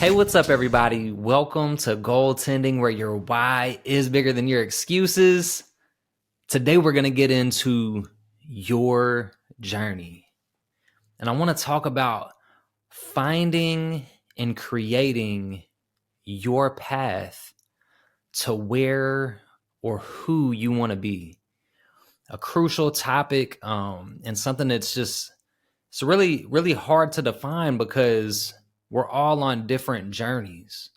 Hey, what's up, everybody? Welcome to Goaltending, where your why is bigger than your excuses. Today, we're going to get into your journey. And I want to talk about finding and creating your path to where or who you want to be. A crucial topic and something that's it's really, really hard to define because we're all on different journeys.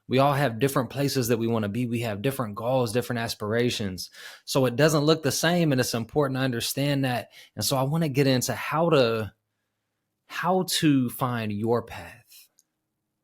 We all have different places that we want to be. We have different goals, different aspirations. So it doesn't look the same, and it's important to understand that. And so I want to get into how to find your path,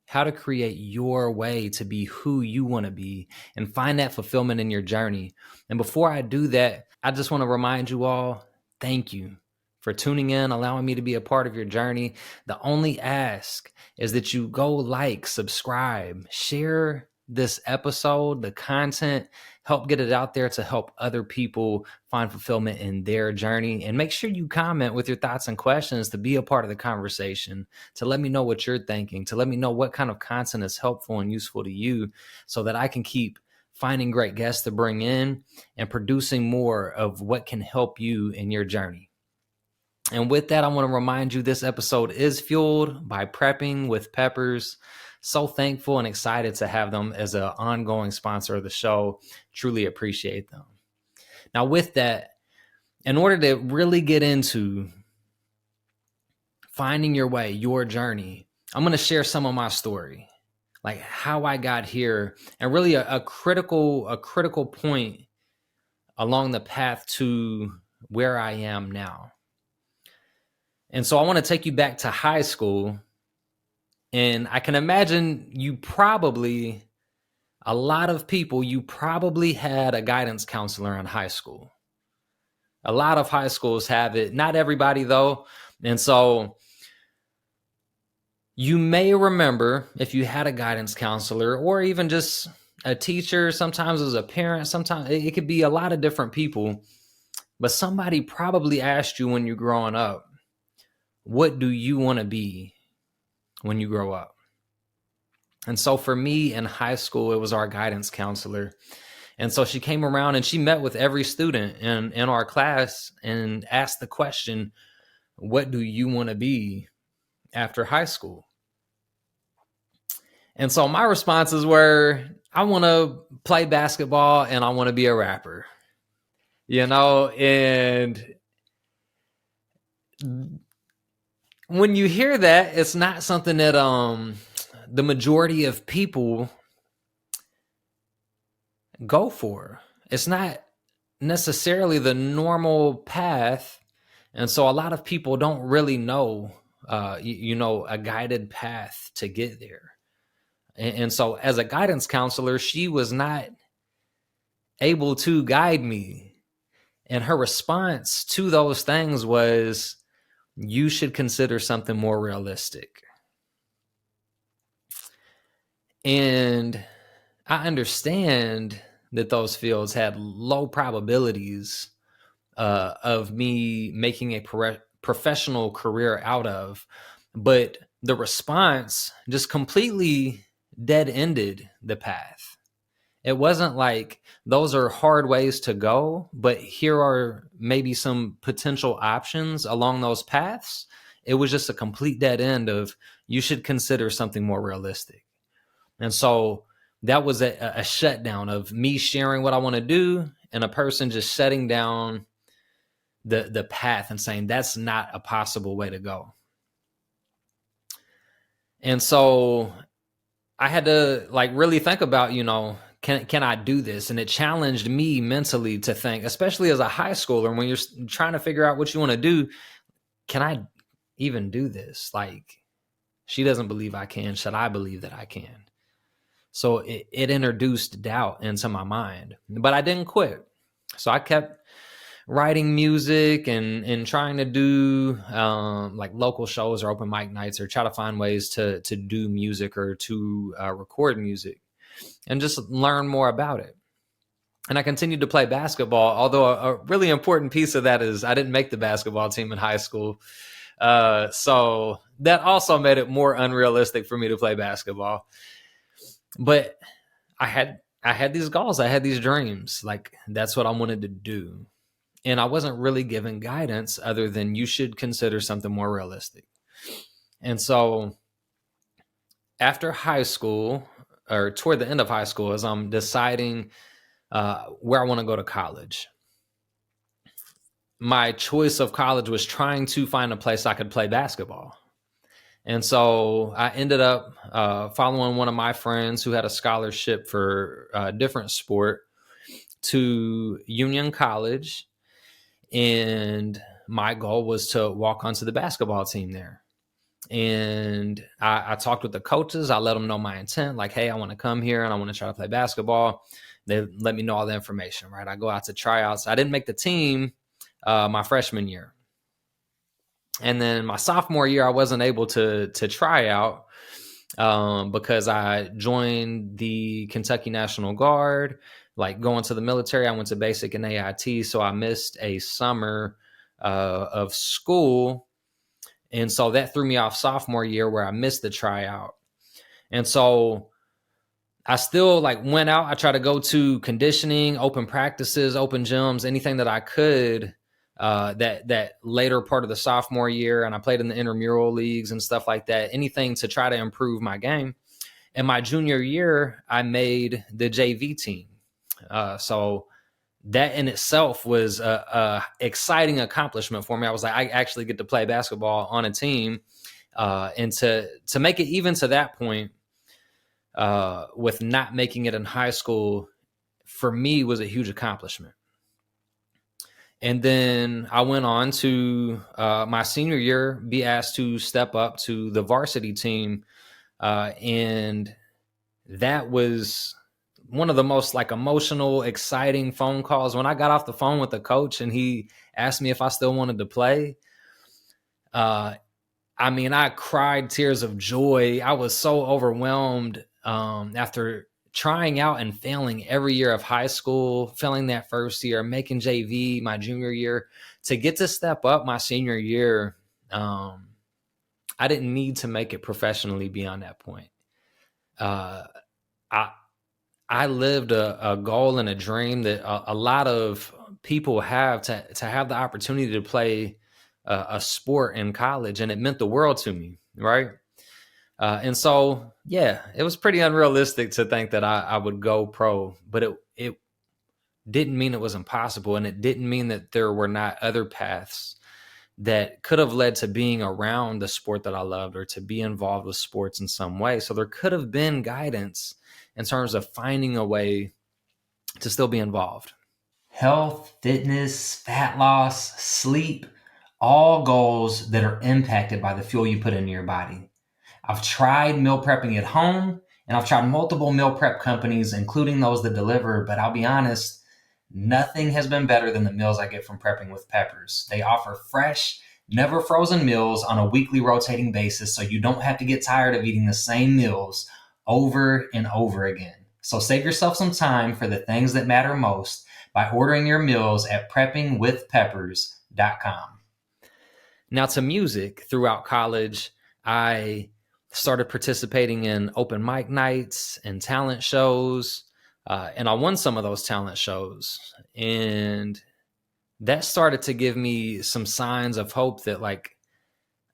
how to create your way to be who you want to be and find that fulfillment in your journey. And before I do that, I just want to remind you all, thank you for tuning in, allowing me to be a part of your journey. The only ask is that you go like, subscribe, share this episode, the content, help get it out there to help other people find fulfillment in their journey. And make sure you comment with your thoughts and questions to be a part of the conversation, to let me know what you're thinking, to let me know what kind of content is helpful and useful to you so that I can keep finding great guests to bring in and producing more of what can help you in your journey. And with that, I want to remind you this episode is fueled by Prepping with Peppers. So thankful and excited to have them as an ongoing sponsor of the show. Truly appreciate them. Now, with that, in order to really get into finding your way, your journey, I'm going to share some of my story, like how I got here, and really a critical point along the path to where I am now. And so I want to take you back to high school. And I can imagine a lot of people had a guidance counselor in high school. A lot of high schools have it. Not everybody, though. And so you may remember if you had a guidance counselor or even just a teacher, sometimes as a parent, sometimes it could be a lot of different people. But somebody probably asked you when you're growing up, what do you want to be when you grow up? And so for me in high school, it was our guidance counselor. And so she came around and she met with every student in our class and asked the question, what do you want to be after high school? And so my responses were, I want to play basketball and I want to be a rapper. And when you hear that, it's not something that the majority of people go for. It's not necessarily the normal path. And so a lot of people don't really know, a guided path to get there. And so as a guidance counselor, she was not able to guide me. And her response to those things was, you should consider something more realistic. And I understand that those fields had low probabilities of me making a professional career out of, but the response just completely dead-ended the path. It wasn't like those are hard ways to go, but here are maybe some potential options along those paths. It was just a complete dead end of, you should consider something more realistic. And so that was a shutdown of me sharing what I want to do and a person just shutting down the path and saying, that's not a possible way to go. And so I had to really think about, can I do this? And it challenged me mentally to think, especially as a high schooler, when you're trying to figure out what you want to do, can I even do this? She doesn't believe I can. Should I believe that I can? So it introduced doubt into my mind, but I didn't quit. So I kept writing music and trying to do local shows or open mic nights, or try to find ways to do music or to record music and just learn more about it. And I continued to play basketball, although a really important piece of that is I didn't make the basketball team in high school. So that also made it more unrealistic for me to play basketball. But I had these goals, I had these dreams. Like that's what I wanted to do. And I wasn't really given guidance other than you should consider something more realistic. And so after high school, or toward the end of high school, as I'm deciding where I want to go to college, my choice of college was trying to find a place I could play basketball. And so I ended up following one of my friends who had a scholarship for a different sport to Union College. And my goal was to walk onto the basketball team there. And I talked with the coaches. I let them know my intent, like, hey, I want to come here and I want to try to play basketball. They let me know all the information, right? I go out to tryouts. I didn't make the team my freshman year. And then my sophomore year, I wasn't able to try out because I joined the Kentucky National Guard, like going to the military. I went to basic and AIT, so I missed a summer of school. And so that threw me off sophomore year where I missed the tryout. And so I still like went out. I tried to go to conditioning, open practices, open gyms, anything that I could that later part of the sophomore year. And I played in the intramural leagues and stuff like that, anything to try to improve my game. And my junior year, I made the JV team. So that in itself was a exciting accomplishment for me. I was like, I actually get to play basketball on a team, and to make it even to that point, with not making it in high school, for me was a huge accomplishment. And then I went on to my senior year, be asked to step up to the varsity team, and that was one of the most like emotional, exciting phone calls. When I got off the phone with the coach and he asked me if I still wanted to play, I mean, I cried tears of joy. I was so overwhelmed after trying out and failing every year of high school, failing that first year, making JV my junior year, to get to step up my senior year. I didn't need to make it professionally beyond that point. I lived a goal and a dream that a lot of people have, to have the opportunity to play a sport in college, and it meant the world to me, right? And so, yeah, it was pretty unrealistic to think that I would go pro, but it didn't mean it was impossible, and it didn't mean that there were not other paths that could have led to being around the sport that I loved, or to be involved with sports in some way. So there could have been guidance in terms of finding a way to still be involved. Health, fitness, fat loss, sleep, all goals that are impacted by the fuel you put into your body. I've tried meal prepping at home, and I've tried multiple meal prep companies, including those that deliver, but I'll be honest, nothing has been better than the meals I get from Prepping with Peppers. They offer fresh, never frozen meals on a weekly rotating basis, so you don't have to get tired of eating the same meals over and over again. So save yourself some time for the things that matter most by ordering your meals at preppingwithpeppers.com. Now, to music, throughout college, I started participating in open mic nights and talent shows, and I won some of those talent shows. And that started to give me some signs of hope that, like,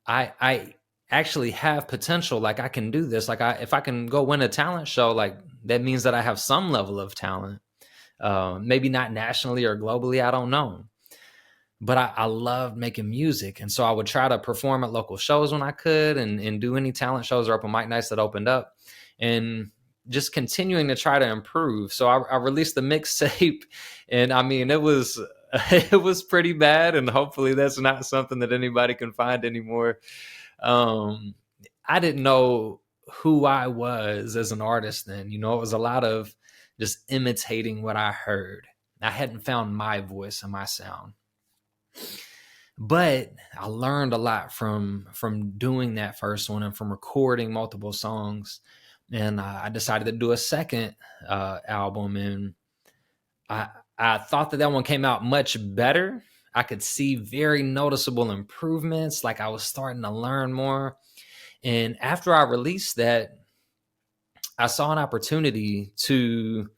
I actually have potential. Like, I can do this. Like, if I can go win a talent show, like, that means that I have some level of talent. Maybe not nationally or globally, I don't know. But I loved making music. And so I would try to perform at local shows when I could, and do any talent shows or open mic nights that opened up, and just continuing to try to improve. So I released the mixtape, and I mean, it was pretty bad, and hopefully that's not something that anybody can find anymore. I didn't know who I was as an artist then. You know, it was a lot of just imitating what I heard. I hadn't found my voice and my sound. But I learned a lot from doing that first one, and from recording multiple songs. And I decided to do a second album, and I thought that one came out much better. I could see very noticeable improvements. Like I was starting to learn more. And after I released that, I saw an opportunity to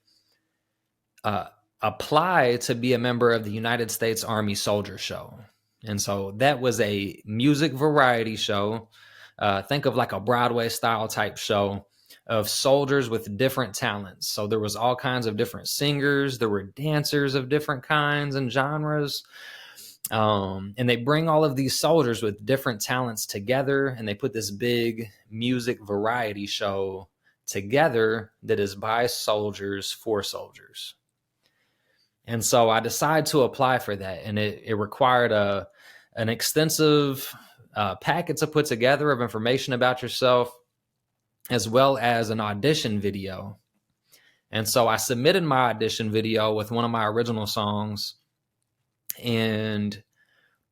apply to be a member of the United States Army Soldier Show. And so that was a music variety show. Think of like a Broadway style type show of soldiers with different talents. So there was all kinds of different singers. There were dancers of different kinds and genres. And they bring all of these soldiers with different talents together, and they put this big music variety show together that is by soldiers for soldiers. And so I decided to apply for that, and it required an extensive packet to put together of information about yourself, as well as an audition video. And so I submitted my audition video with one of my original songs, and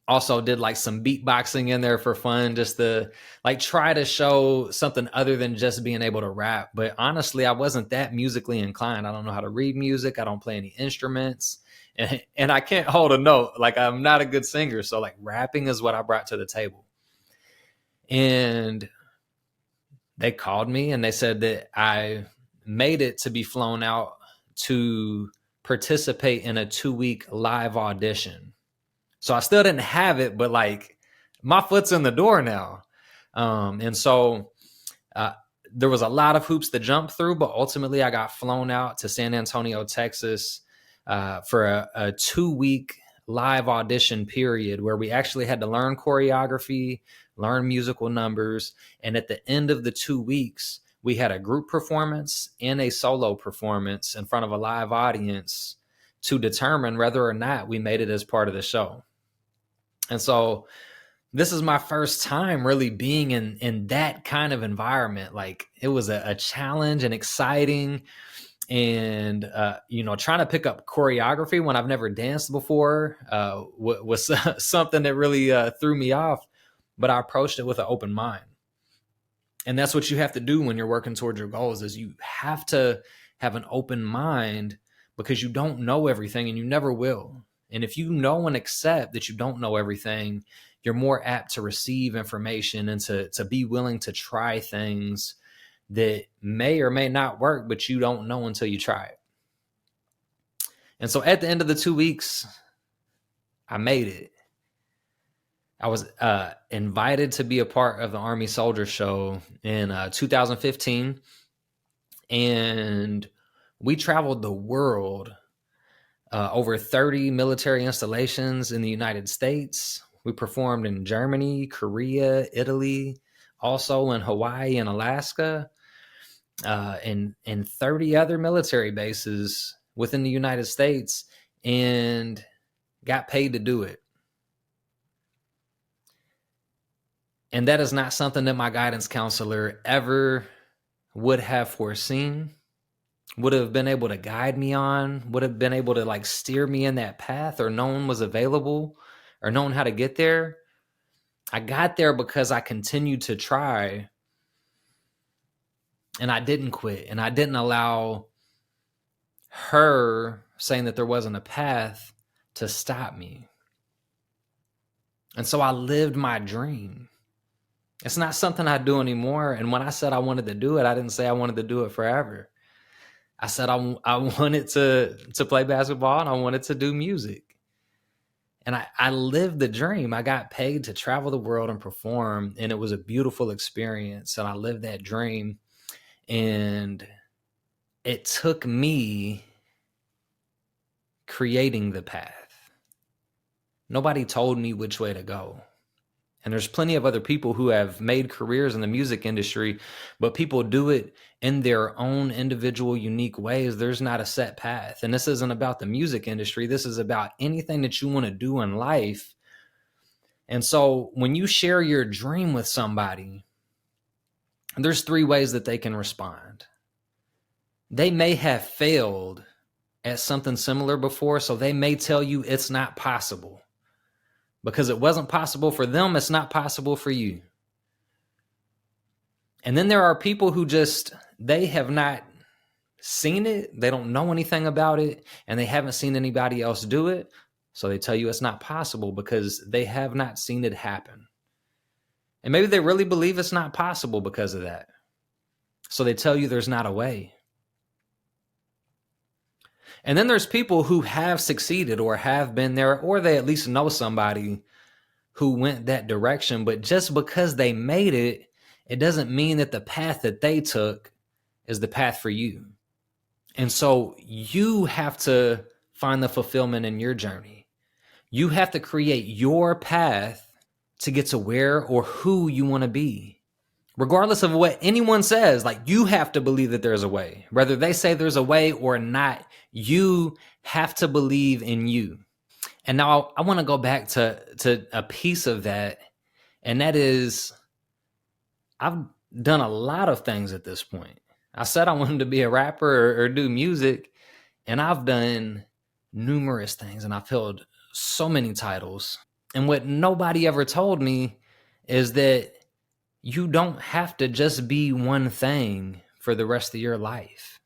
also did like some beatboxing in there for fun, just to like try to show something other than just being able to rap. But honestly, I wasn't that musically inclined. I don't know how to read music. I don't play any instruments, and I can't hold a note. Like I'm not a good singer. So like rapping is what I brought to the table. And they called me and they said that I made it to be flown out to participate in a 2-week live audition. So I still didn't have it, but like my foot's in the door now. And so there was a lot of hoops to jump through, but ultimately I got flown out to San Antonio, Texas for a 2-week live audition period where we actually had to learn choreography, learn musical numbers. And at the end of the 2 weeks, we had a group performance and a solo performance in front of a live audience to determine whether or not we made it as part of the show. And so this is my first time really being in that kind of environment. Like it was a challenge and exciting, and trying to pick up choreography when I've never danced before was something that really threw me off, but I approached it with an open mind. And that's what you have to do when you're working towards your goals, is you have to have an open mind, because you don't know everything and you never will. And if you know and accept that you don't know everything, you're more apt to receive information and to be willing to try things that may or may not work, but you don't know until you try it. And so at the end of the 2 weeks, I made it. I was invited to be a part of the Army Soldier Show in 2015. And we traveled the world, over 30 military installations in the United States. We performed in Germany, Korea, Italy, also in Hawaii and Alaska, and 30 other military bases within the United States, and got paid to do it. And that is not something that my guidance counselor ever would have foreseen, would have been able to guide me on, would have been able to like steer me in that path, or known was available, or known how to get there. I got there because I continued to try, and I didn't quit, and I didn't allow her saying that there wasn't a path to stop me. And so I lived my dream. It's not something I do anymore. And when I said I wanted to do it, I didn't say I wanted to do it forever. I said I wanted to play basketball, and I wanted to do music. And I lived the dream. I got paid to travel the world and perform, and it was a beautiful experience. And I lived that dream. And it took me creating the path. Nobody told me which way to go. And there's plenty of other people who have made careers in the music industry, but people do it in their own individual, unique ways. There's not a set path. And this isn't about the music industry. This is about anything that you want to do in life. And so when you share your dream with somebody, there's 3 ways that they can respond. They may have failed at something similar before, so they may tell you it's not possible. Because it wasn't possible for them, it's not possible for you. And then there are people who they have not seen it, they don't know anything about it, and they haven't seen anybody else do it. So they tell you it's not possible because they have not seen it happen. And maybe they really believe it's not possible because of that. So they tell you there's not a way. And then there's people who have succeeded or have been there, or they at least know somebody who went that direction. But just because they made it, it doesn't mean that the path that they took is the path for you. And so you have to find the fulfillment in your journey. You have to create your path to get to where or who you want to be. Regardless of what anyone says, like, you have to believe that there's a way. Whether they say there's a way or not, you have to believe in you. And now I want to go back to a piece of that. And that is, I've done a lot of things at this point. I said I wanted to be a rapper or do music, and I've done numerous things, and I've held so many titles. And what nobody ever told me is that you don't have to just be one thing for the rest of your life.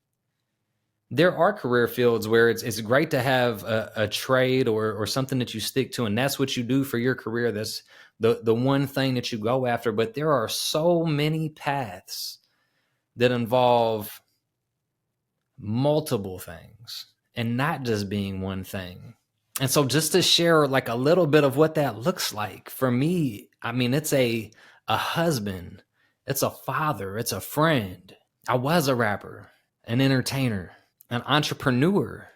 There are career fields where it's great to have a trade or something that you stick to, and that's what you do for your career. That's the one thing that you go after. But there are so many paths that involve multiple things and not just being one thing. And so just to share like a little bit of what that looks like for me, I mean, it's a husband, it's a father, it's a friend. I was a rapper, an entertainer, an entrepreneur,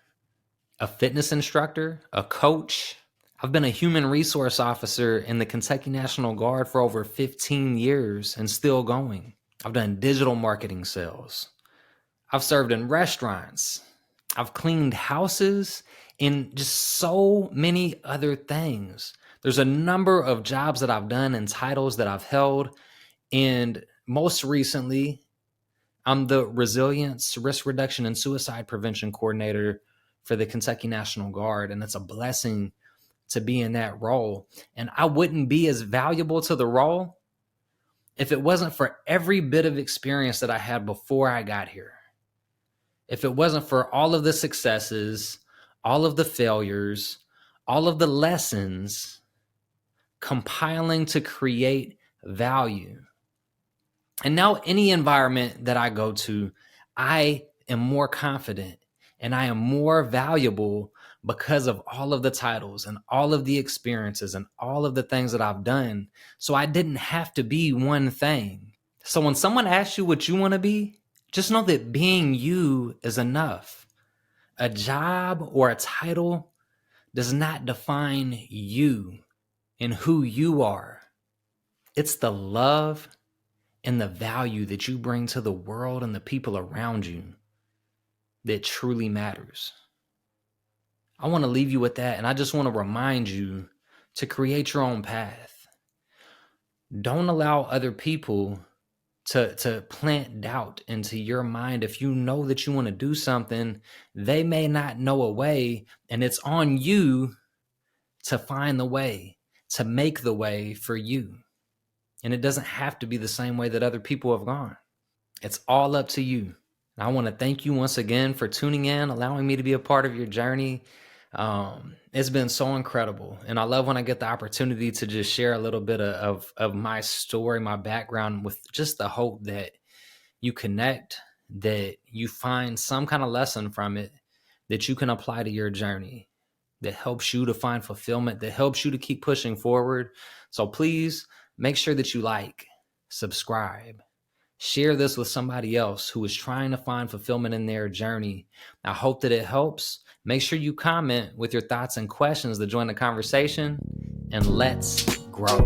a fitness instructor, a coach. I've been a human resource officer in the Kentucky National Guard for over 15 years and still going. I've done digital marketing sales. I've served in restaurants. I've cleaned houses and just so many other things. There's a number of jobs that I've done and titles that I've held. And most recently, I'm the Resilience, Risk Reduction, and Suicide Prevention Coordinator for the Kentucky National Guard. And it's a blessing to be in that role. And I wouldn't be as valuable to the role if it wasn't for every bit of experience that I had before I got here. If it wasn't for all of the successes, all of the failures, all of the lessons compiling to create value. And now any environment that I go to, I am more confident and I am more valuable because of all of the titles and all of the experiences and all of the things that I've done. So I didn't have to be one thing. So when someone asks you what you want to be, just know that being you is enough. A job or a title does not define you and who you are. It's the love and the value that you bring to the world and the people around you that truly matters. I want to leave you with that, and I just want to remind you to create your own path. Don't allow other people to plant doubt into your mind. If you know that you want to do something, they may not know a way, and it's on you to find the way, to make the way for you. And it doesn't have to be the same way that other people have gone. It's all up to you. And I want to thank you once again for tuning in, allowing me to be a part of your journey. It's been so incredible. And I love when I get the opportunity to just share a little bit of my story, my background, with just the hope that you connect, that you find some kind of lesson from it that you can apply to your journey, that helps you to find fulfillment, that helps you to keep pushing forward. So please make sure that you like, subscribe, share this with somebody else who is trying to find fulfillment in their journey. I hope that it helps. Make sure you comment with your thoughts and questions to join the conversation, and let's grow.